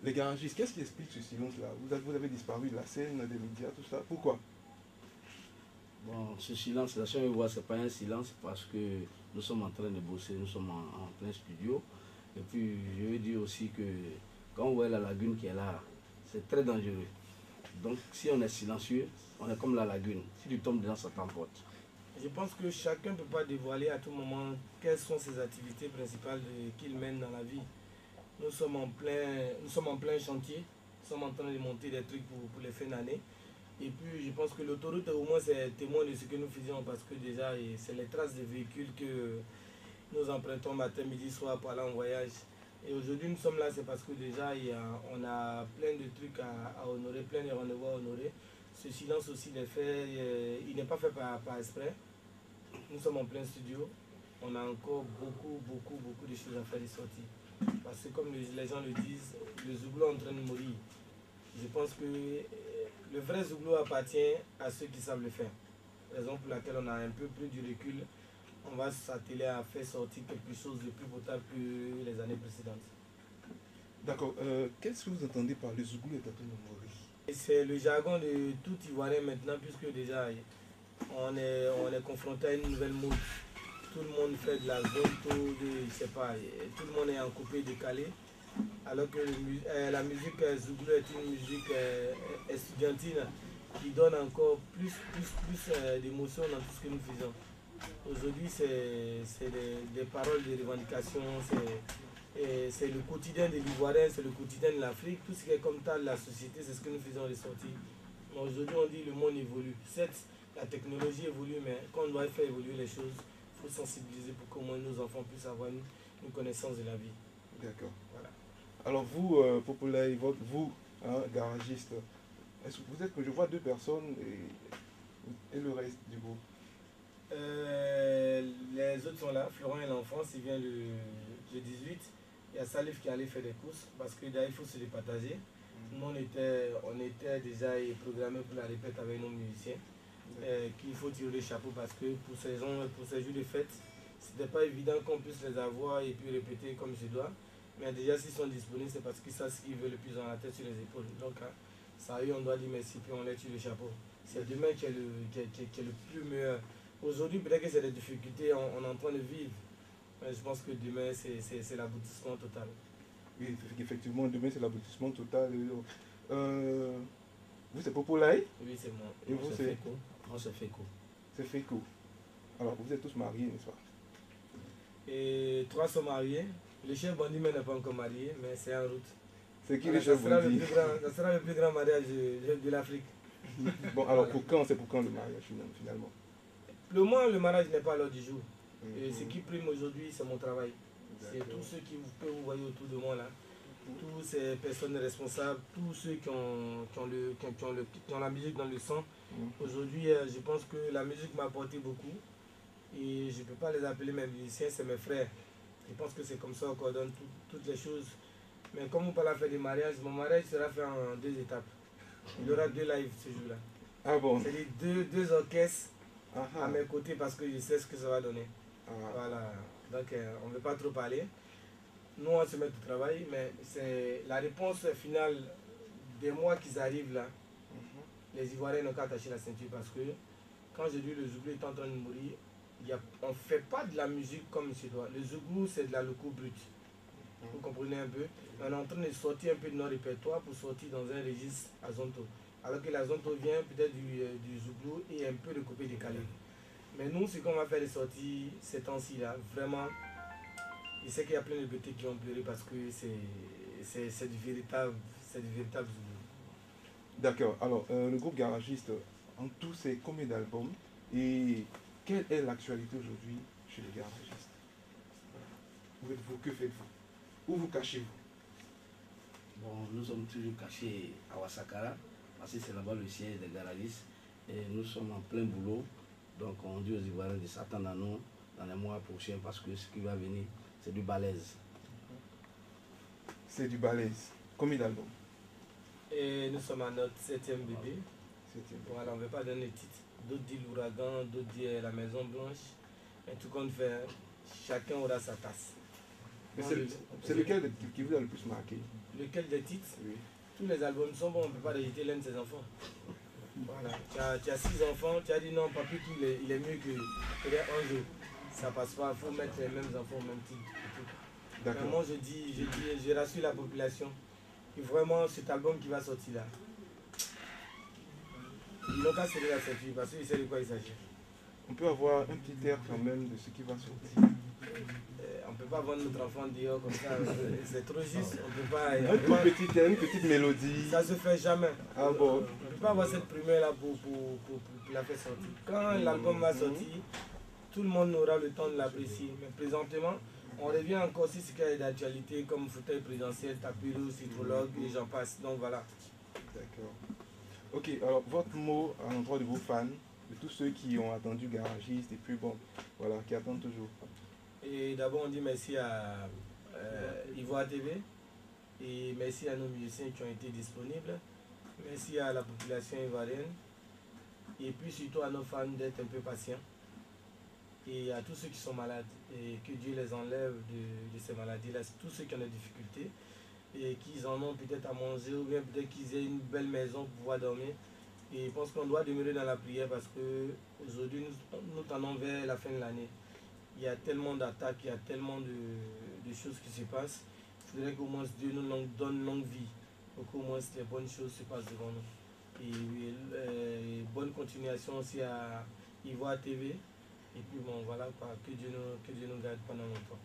Les garagistes, qu'est-ce qui explique ce silence-là? Vous avez disparu de la scène, des médias, tout ça. Pourquoi? Bon, ce silence, la chaîne voit, ce n'est pas un silence parce que nous sommes en train de bosser, nous sommes en plein studio. Et puis, je veux dire aussi que quand on voit la lagune qui est là, c'est très dangereux. Donc, si on est silencieux, on est comme la lagune. Si tu tombes dedans, ça t'emporte. Je pense que chacun ne peut pas dévoiler à tout moment quelles sont ses activités principales qu'il mène dans la vie. Nous sommes en plein chantier, nous sommes en train de monter des trucs pour les fins d'année. Et puis je pense que l'autoroute au moins c'est témoin de ce que nous faisions parce que déjà c'est les traces des véhicules que nous empruntons matin, midi, soir pour aller en voyage. Et aujourd'hui nous sommes là, c'est parce que déjà on a plein de trucs à honorer, plein de rendez-vous à honorer. Ce silence aussi il n'est pas fait par exprès. Nous sommes en plein studio, on a encore beaucoup de choses à faire des sorties. Parce que comme les gens le disent, le Zouglou est en train de mourir. Je pense que le vrai Zouglou appartient à ceux qui savent le faire. Raison pour laquelle on a un peu plus du recul. On va s'atteler à faire sortir quelque chose de plus potable que les années précédentes. D'accord. Qu'est-ce que vous entendez par le Zouglou est en train de mourir? C'est le jargon de tout Ivoirien maintenant, puisque déjà on est confronté à une nouvelle mode. Tout le monde fait de la zonto, je sais pas, tout le monde est en coupé décalé. Alors que la musique Zouglou est une musique estudiantine qui donne encore plus d'émotion dans tout ce que nous faisons. Aujourd'hui, c'est des paroles de revendication, c'est le quotidien de l'Ivoirien, c'est le quotidien de l'Afrique. Tout ce qui est comme ça de la société, c'est ce que nous faisons ressortir. Aujourd'hui, on dit que le monde évolue. Certes, la technologie évolue, mais quand on doit faire évoluer les choses, il faut sensibiliser pour qu'au moins nos enfants puissent avoir une connaissance de la vie. D'accord. Voilà. Alors vous, Populaire, vous, hein, garagiste, est-ce que vous êtes que je vois deux personnes et le reste du groupe? Les autres sont là. Florent et l'enfance, il vient le 18. Il y a Salif qui allait faire des courses parce que d'ailleurs il faut se les partager. Nous on était déjà programmé pour la répète avec nos musiciens. Qu'il faut tirer le chapeau parce que pour ces jours de fête, c'était pas évident qu'on puisse les avoir et puis répéter comme je dois. Mais déjà s'ils sont disponibles, c'est parce qu'ils savent ce qu'ils veulent le plus dans la tête sur les épaules. Donc ça eux on doit dire merci puis on les tire le chapeau. C'est demain qui est le plus meilleur. Aujourd'hui peut-être que c'est des difficultés, on est en train de vivre. Mais je pense que demain c'est l'aboutissement total. Oui, effectivement, demain c'est l'aboutissement total. Vous c'est Populaire? Oui, c'est moi. Et vous c'est? Moi c'est Feko. C'est Feko. Alors vous êtes tous mariés, n'est-ce pas? Et 3 sont mariés. Le chef bandit n'est pas encore marié, mais c'est en route. C'est qui le chef bandit? Ça sera le plus grand mariage de l'Afrique. Bon, alors pour quand, c'est pour quand le mariage finalement? Le mariage n'est pas à l'heure du jour. Et ce qui prime aujourd'hui, c'est mon travail. C'est tous ceux que vous voyez autour de moi là. Tous ces personnes responsables, tous ceux qui ont la musique dans le sang. Aujourd'hui, je pense que la musique m'a apporté beaucoup. Et je ne peux pas les appeler mes musiciens, c'est mes frères. Je pense que c'est comme ça qu'on coordonne toutes les choses. Mais comme on parle à faire des mariages, mon mariage sera fait en 2 étapes. Il y aura 2 lives ce jour-là. Ah bon? C'est-à-dire deux orchestres à mes côtés parce que je sais ce que ça va donner. Voilà. Donc on ne veut pas trop parler. Nous on va se mettre au travail, mais c'est la réponse finale des mois qui arrivent là. Les Ivoiriens n'ont qu'à attacher la ceinture parce que quand j'ai dit le Zouglou est en train de mourir, on ne fait pas de la musique comme il se doit. Le Zouglou c'est de la loco brute. Vous comprenez un peu? On est en train de sortir un peu de nos répertoires pour sortir dans un registre à Zonto. Alors que la Zonto vient peut-être du Zouglou et un peu de coupé décalé. Mais nous, ce qu'on va faire les sorties ces temps-ci là, vraiment, je sais qu'il y a plein de beautés qui vont pleurer parce que c'est du véritable Zouglou. D'accord. Alors, le groupe garagiste, en tout, c'est combien d'albums? Et quelle est l'actualité aujourd'hui chez les garagistes? Où êtes-vous? Que faites-vous? Où vous cachez-vous? Bon, nous sommes toujours cachés à Ouassakara, parce que c'est là-bas le siège des garagistes. Et nous sommes en plein boulot. Donc on dit aux Ivoiriens de s'attendre à nous dans les mois prochains parce que ce qui va venir, c'est du balèze. C'est du balèze. Combien d'albums? Et nous sommes à notre 7e bébé. 7e. Voilà, on ne veut pas donner le titre. D'autres disent l'ouragan, d'autres disent la Maison Blanche. Mais tout compte fait, chacun aura sa tasse. Mais c'est lequel qui vous a le plus marqué? Lequel des titres? Oui. Tous les albums sont bons, on ne peut pas rejeter l'un de ses enfants. Voilà. Tu as 6 enfants, tu as dit non, papy, il est mieux que peut-être un jour. Ça passe pas, il faut mettre les mêmes enfants au même titre. D'accord. Moi, je rassure la population que vraiment cet album qui va sortir là, ils n'ont qu'à serrer la ceinture parce qu'ils savent de quoi il s'agit. On peut avoir un petit air quand même de ce qui va sortir. On ne peut pas vendre notre enfant dehors comme ça, c'est trop juste. On peut pas, Un tout petit air, une petite mélodie. ça se fait jamais. Ah bon? On ne peut pas avoir cette primeur là pour la faire sortir. Quand l'album va sortir, tout le monde aura le temps de l'apprécier. Mais présentement, on revient encore sur ce qui est d'actualité comme fauteuil présidentiel, tapis rouge, citrologue et j'en passe. Donc voilà. D'accord. Ok, alors votre mot à l'endroit de vos fans, de tous ceux qui ont attendu Garagiste et puis bon, voilà, qui attendent toujours. Et d'abord on dit merci à Ivoire TV et merci à nos musiciens qui ont été disponibles. Merci à la population ivoirienne et puis surtout à nos fans d'être un peu patients. Et à tous ceux qui sont malades, et que Dieu les enlève de ces maladies-là, tous ceux qui ont des difficultés, et qu'ils en ont peut-être à manger, ou bien peut-être qu'ils aient une belle maison pour pouvoir dormir. Et je pense qu'on doit demeurer dans la prière parce qu'aujourd'hui, nous tendons vers la fin de l'année. Il y a tellement d'attaques, il y a tellement de choses qui se passent. Il faudrait qu'au moins Dieu nous donne longue vie, pour qu'au moins les bonnes choses se passent devant nous. Et bonne continuation aussi à Ivoire TV. Et puis bon, voilà, que Dieu nous garde pendant longtemps.